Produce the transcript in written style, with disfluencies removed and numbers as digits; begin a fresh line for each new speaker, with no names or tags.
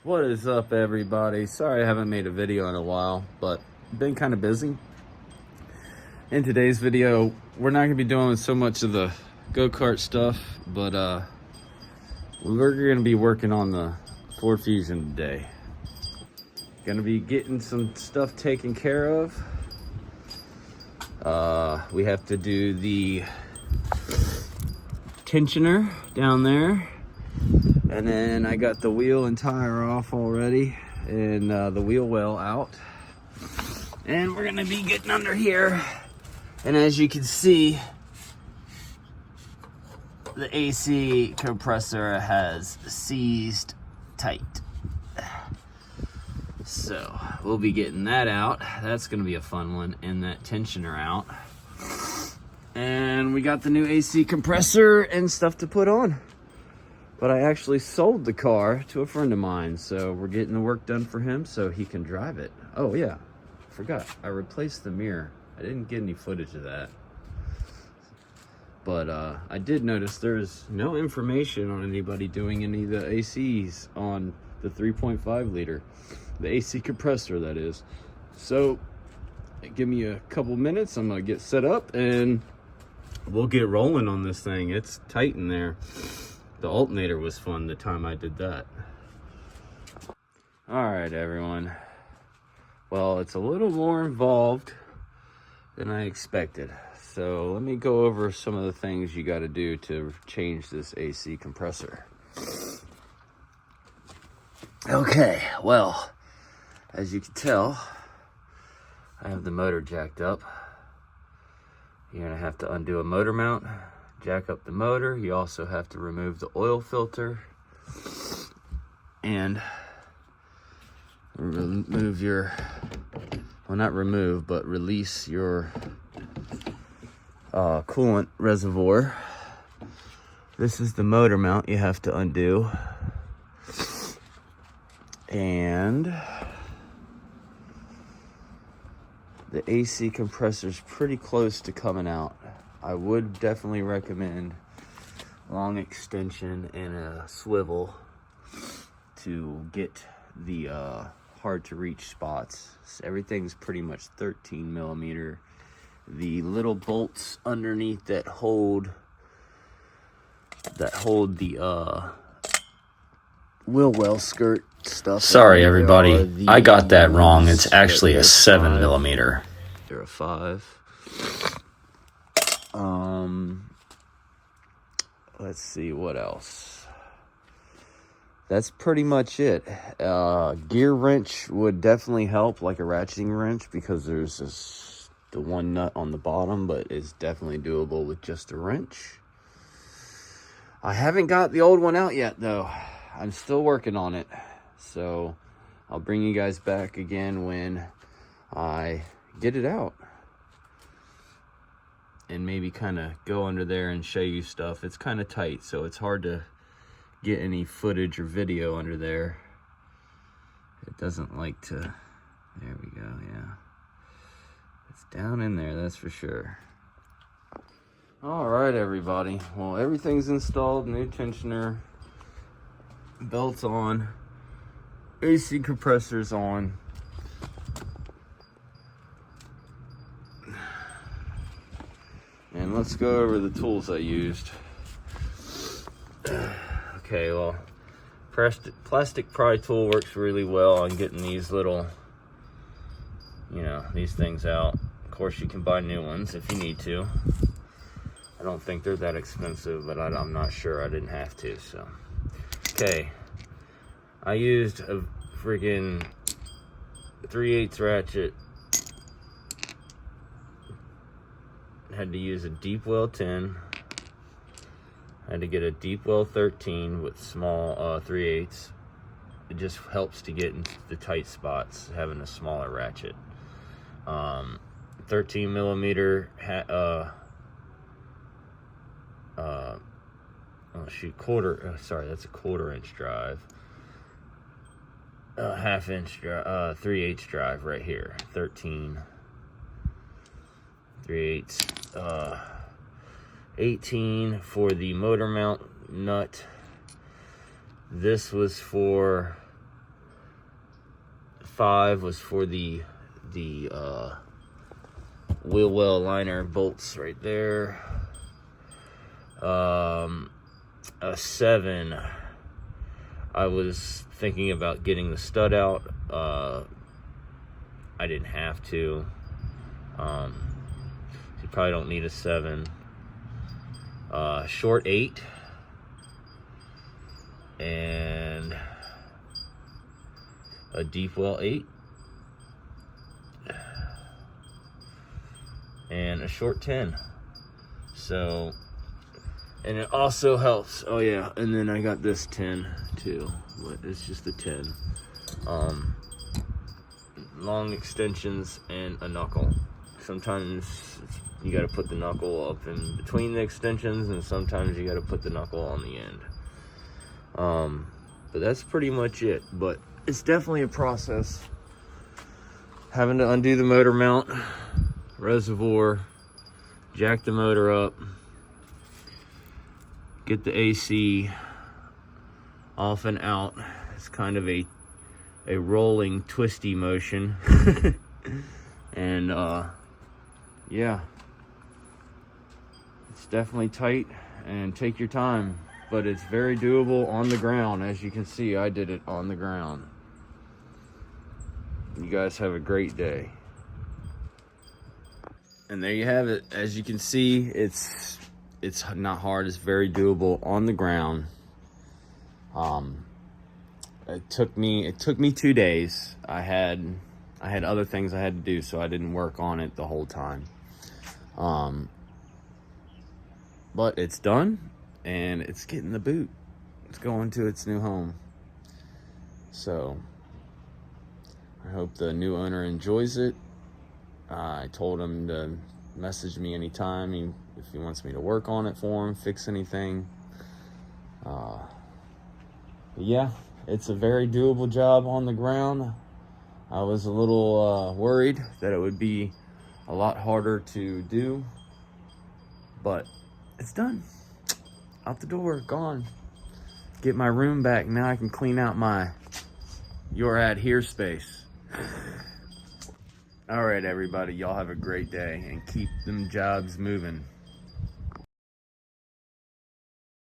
What is up, everybody? Sorry I haven't made a video in a while, but been kind of busy. In today's video, we're not gonna be doing so much of the go-kart stuff, but we're gonna be working on the Ford Fusion today. Gonna be getting some stuff taken care of. We have to do the tensioner down there. And then I got the wheel and tire off already, and the wheel well out. And we're gonna be getting under here. And as you can see, the AC compressor has seized tight. So we'll be getting that out. That's gonna be a fun one, and that tensioner out. And we got the new AC compressor and stuff to put on. But I actually sold the car to a friend of mine, so we're getting the work done for him so he can drive it. Oh yeah, forgot, I replaced the mirror. I didn't get any footage of that. But I did notice there's no information on anybody doing any of the ACs on the 3.5 liter. The AC compressor, that is. So, give me a couple minutes, I'm gonna get set up and we'll get rolling on this thing. It's tight in there. The alternator was fun the time I did that. All right, everyone. Well, it's a little more involved than I expected. So let me go over some of the things you got to do to change this AC compressor. Okay, well, as you can tell, I have the motor jacked up. You're gonna have to undo a motor mount, jack up the motor. You also have to remove the oil filter and remove your, well, not remove, but release your coolant reservoir. This is the motor mount you have to undo. And the AC compressor is pretty close to coming out. I would definitely recommend long extension and a swivel to get the hard to reach spots. So everything's pretty much 13 millimeter. The little bolts underneath that hold the wheel well skirt stuff.
Sorry, everybody. I got that wrong. It's actually a 7 millimeter.
They're a 5. Let's see what else. That's pretty much it. Gear wrench would definitely help, like a ratcheting wrench, because there's the one nut on the bottom, but it's definitely doable with just a wrench. I haven't got the old one out yet, though. I'm still working on it. So I'll bring you guys back again when I get it out. And maybe kind of go under there and show you stuff. It's kind of tight, so it's hard to get any footage or video under there. It doesn't like to, there we go, yeah. It's down in there, that's for sure. All right, everybody. Well, everything's installed, new tensioner, belts on, AC compressors on. And let's go over the tools I used. Okay, well, plastic pry tool works really well on getting these little, these things out. Of course, you can buy new ones if you need to. I don't think they're that expensive, but I'm not sure. I didn't have to, so. Okay, I used a friggin' 3/8 ratchet. Had to use a deep well 10. Had to get a deep well 13 with small 3/8. It just helps to get into the tight spots having a smaller ratchet. 13 millimeter that's a 1/4 inch drive. Half inch drive, 3/8 drive right here. 13 3/8, 18 for the motor mount nut. This was for 5 was for the wheel well liner bolts right there. A 7, I was thinking about getting the stud out. I didn't have to. You probably don't need a 7. Short 8, and a deep well 8, and a short 10. So, and it also helps. Oh yeah, and then I got this 10 too, but it's just a 10. Long extensions and a knuckle. Sometimes you got to put the knuckle up in between the extensions, and sometimes you got to put the knuckle on the end. But that's pretty much it. But it's definitely a process. Having to undo the motor mount, reservoir, jack the motor up, get the AC off and out. It's kind of a rolling, twisty motion. And yeah, it's definitely tight, and take your time, but it's very doable on the ground. As you can see, I did it on the ground. You guys have a great day. And there you have it. As you can see, it's not hard. It's very doable on the ground. It took me 2 days. I had other things I had to do, so I didn't work on it the whole time. But it's done, and it's getting the boot. It's going to its new home. So I hope the new owner enjoys it. I told him to message me anytime if he wants me to work on it for him, fix anything. But yeah, it's a very doable job on the ground. I was a little worried that it would be a lot harder to do, but it's done. Out the door, gone. Get my room back. Now I can clean out my "you're at here" space. All right, everybody, y'all have a great day, and keep them jobs moving.